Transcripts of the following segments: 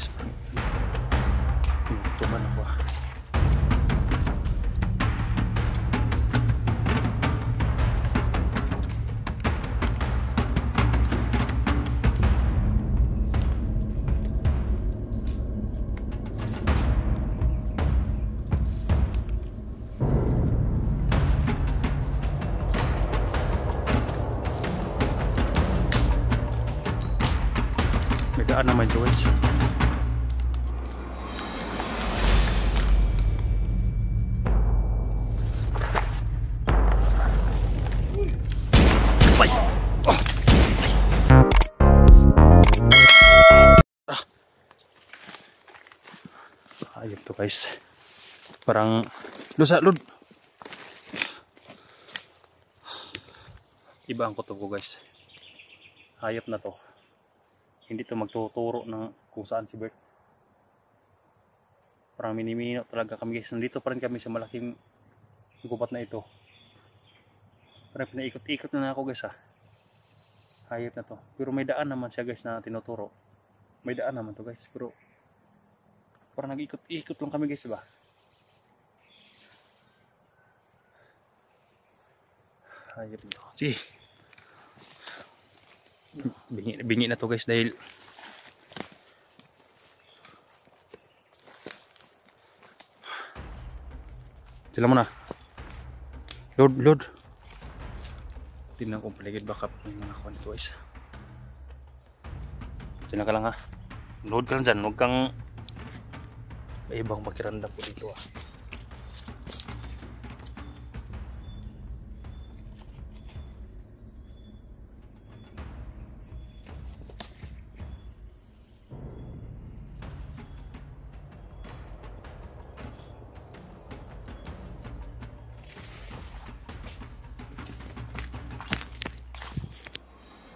guys. Tuman ako ah. May daan naman ito guys. Ay! Oh! Ay! Ayun to guys. Parang lusa lud. Iba ang kutob ko guys. Hayop na to. Hindi to magtuturo ng kung saan si Bert. Parang minimino talaga kami guys. Nandito pa rin kami sa malaking gubat na ito. Parang pinaikot-ikot na ako guys ah. Hayop na to. Pero may daan naman siya guys na tinuturo. May daan naman to guys. Pero parang nag-ikot-ikot lang kami guys ba. Hayop na to. Sige. Bingi na to guys dahil sila mo na load tingnan kong paligid baka may mga kuha nito guys. Tingnan ka lang ha, load ka lang dyan, huwag kang may ibang pakiramdam ko dito ah.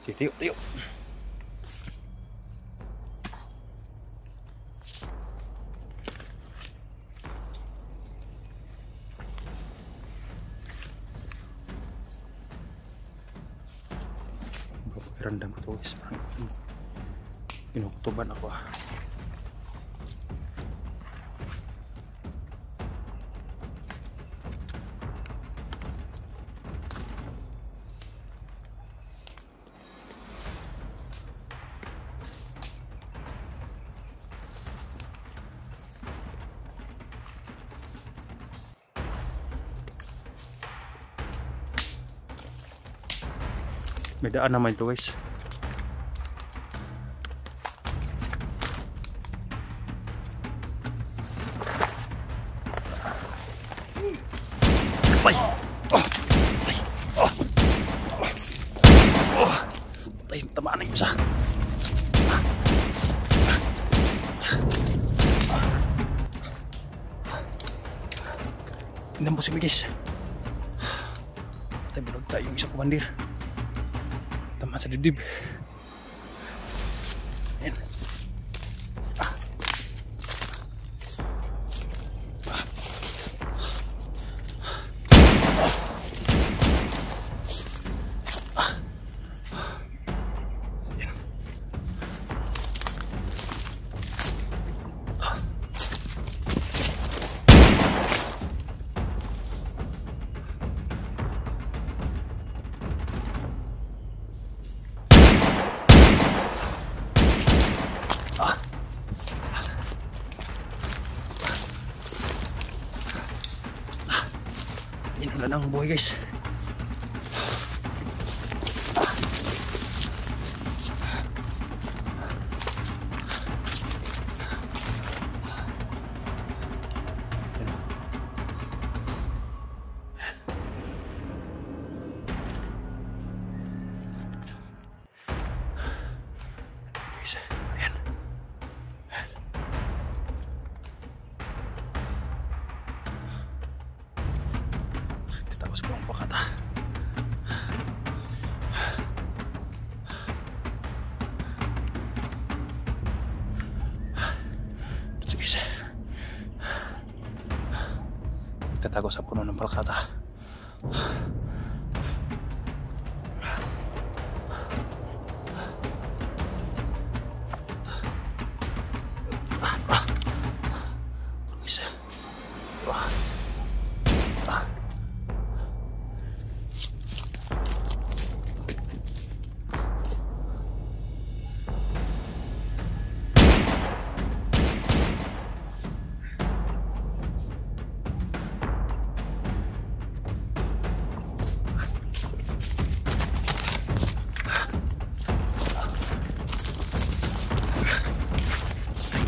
Sige, tiyo. Pakiramdam ko to guys. Pinukutuban ako ah. May daan naman ito guys. Ay! Oh! Ay! Oh! Oh! Ay, tamaan na yung isa. Inambos kami guys. Tayo bilog tayo yung isang kumandir. Tama sa dibdib. Ayan. Wala nang buhay guys. Ayan. Tapos ko ang pakata. Ito guys. Tatago sa puno ng palkata.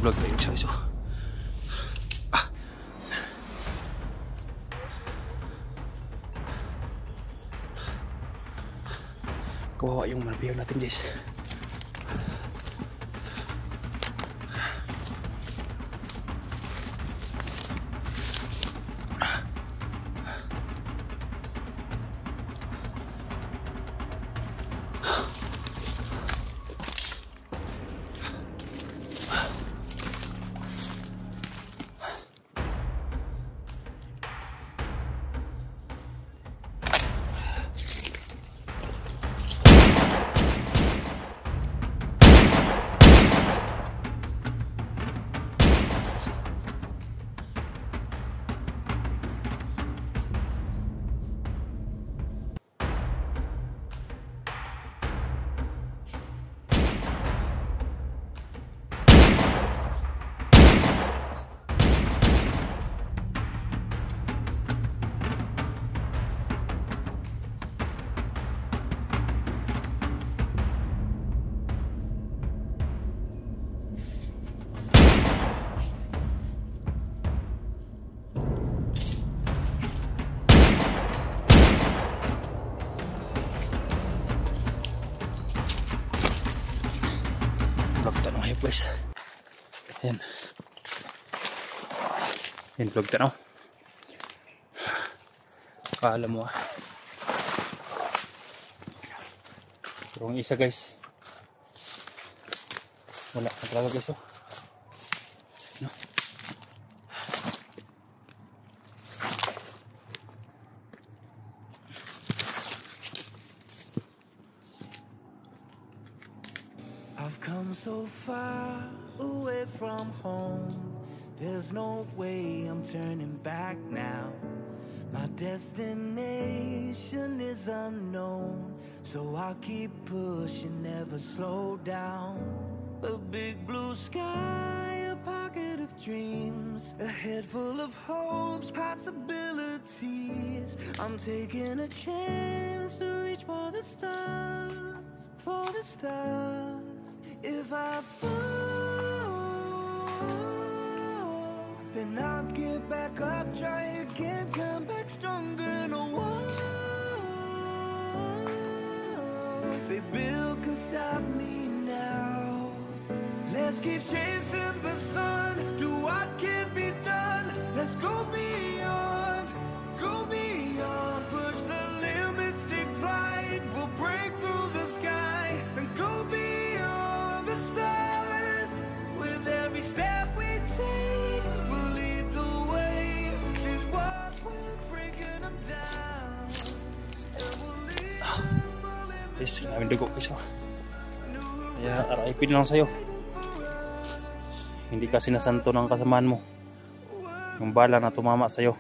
vlog tayo guys. So kawawa yung malapiyag natin guys. Vlog tanong kayo guys. Ayan. Ayan vlog tanong. Kala mo pero ang isa guys wala na talaga guys oh. No? I've come so far away from home. There's no way I'm turning back now. My destination is unknown, so I'll keep pushing, never slow down. A big blue sky, a pocket of dreams, a head full of hopes, possibilities. I'm taking a chance to reach for the stars, for the stars. If I fall, then I'll get back up, try again, come back stronger. No one, say Bill can stop me now. Let's keep chasing the sun, do what can be done. Let's go beyond, push the limits, take flight. We'll break through the sky and go beyond the stars. With every step we take, we'll lead the way. Is what we're breaking them down, and we'll leave them all in the Guys, namin dugo guys oh. Kaya RIP na lang sa'yo. Hindi ka sinasanto ng kasamaan mo. Yung bala na tumama sa'yo.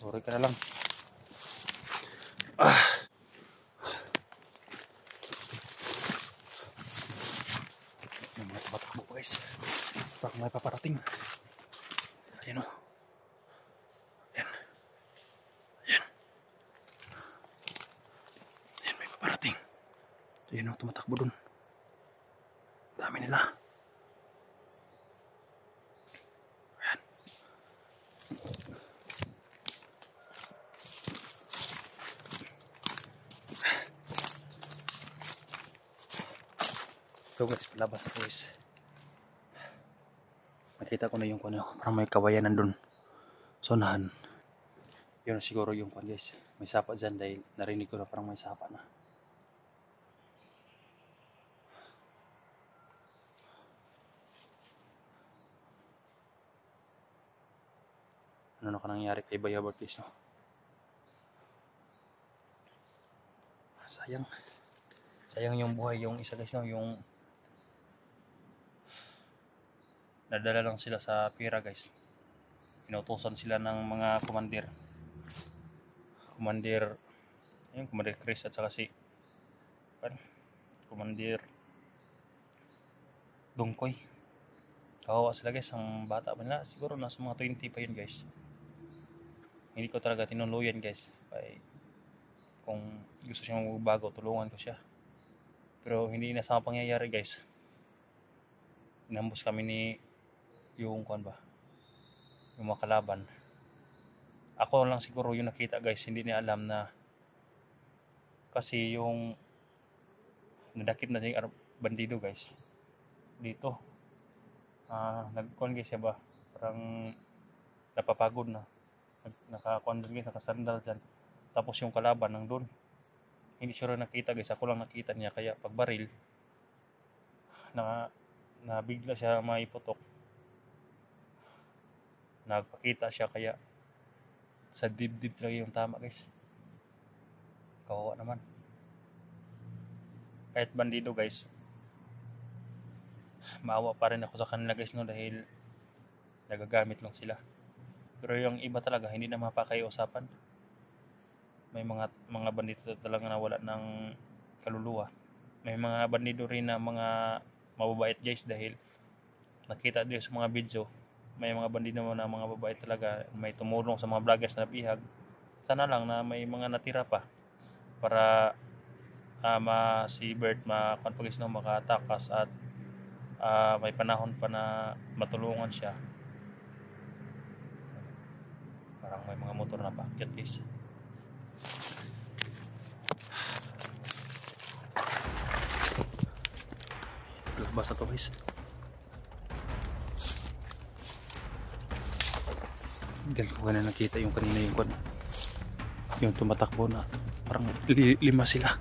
Sorry ka na lang. Yung mga tabatakbo guys. Baka may paparating. Ayan o. Ayan. Ayan. Ayan, may paparating. Ayan o, tumatakbo dun. Dami nila. Ayan. So guys, palabas na guys. Nakita ko na yung kuno, parang may kawayan nandun. So nahan. Yun siguro yung kuno guys. May sapa dyan dahil narinig ko na parang may sapa na. Ano na ka nangyari kay Bayabot guys no? Sayang. Sayang yung buhay yung isa guys no, yung nadala lang sila sa pira guys. Inutusan sila ng mga commander yung Commander Chris at saka si Commander Dungkoy. Kawawa sila guys, ang bata pa nila siguro nasa mga 20 pa yun guys. Hindi ko talaga tinuluyan guys. kung gusto siyang magbago, tulungan ko siya. Pero hindi na sa pangyayari guys. Inambos kami ni yung kuan ba, yung mga kalaban. Ako lang siguro yung nakita guys, hindi niya alam na kasi yung nadakip na yung bandido guys dito. Nagkuan guys siya ba, parang napapagod na, nakakuan din guys, nakasandal dyan. Tapos yung kalaban nandun, hindi siya rin nakita guys, ako lang nakita niya. Kaya pag baril na bigla siya maiputok, nagpakita siya, kaya sa dibdib talaga yung tama guys. Kawawa naman. Kahit bandido guys, maawa pa rin ako sa kanila guys, no, dahil nagagamit lang sila. Pero yung iba talaga hindi na mapakaiusapan. May mga bandido talaga na wala ng kaluluwa. May mga bandido rin na mga mababait guys, dahil nakita din sa mga video, may mga bandido na mga babait talaga, may tumulong sa mga vloggers na bihag. Sana lang na may mga natira pa para si Bert makapagis na makatakas at may panahon pa na matulungan siya. Parang may mga motor na paakyat guys. Labas na to guys. Diyan ko na nakita yung kanina yung tumatakbo na parang 5 sila.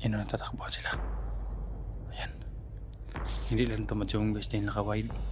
Yan, nagtatakbuhan sila. Ayan. Hindi lang ito madyong guys, dahil naka-wide. Ayan.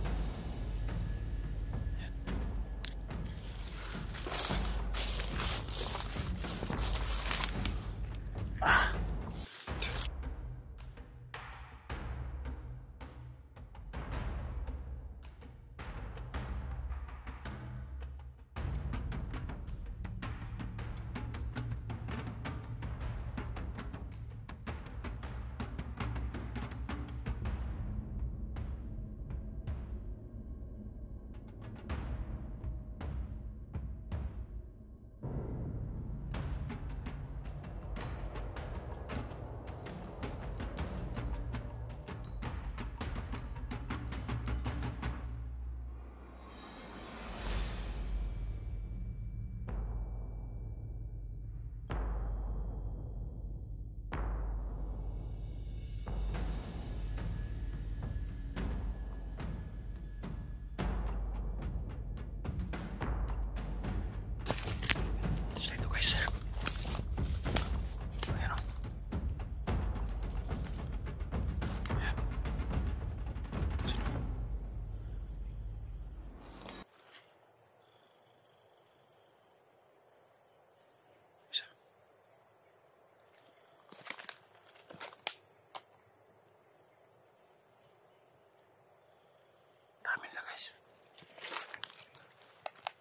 Dami nila guys.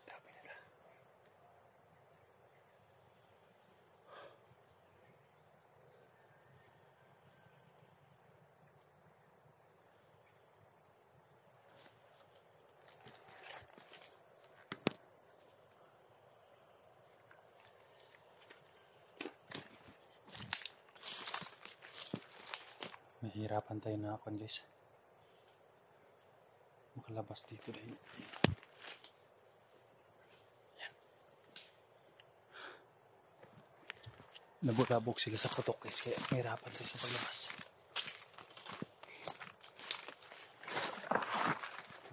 Dami nila. Mahirapan tayo na ako guys, makalabas dito dahil yan, nabulabog sila sa putok guys, kaya mahirapan tayo sa paglabas.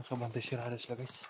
Nakabantay sirado sila guys.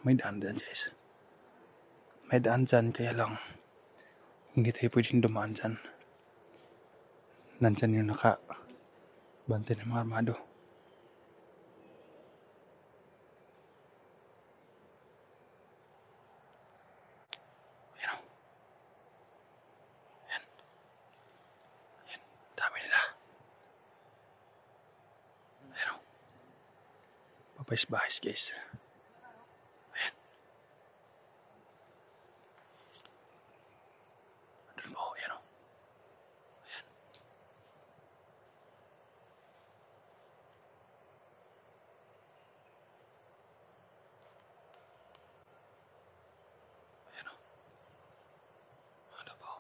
may daan dyan guys. May daan dyan, kaya lang hindi tayo pwedeng dumaan dyan. Nandyan yung nakabantay ng mga armado. Ayan o. Ayan. Ayan. Dami nila. Ayan o. Papais-bahis guys. Ayan. Doon po. Ayan o. Ayan. Ayan o. Ano po?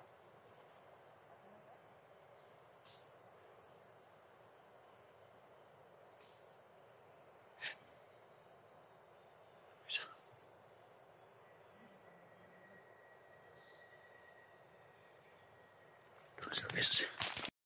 Isa. Doon sila guys.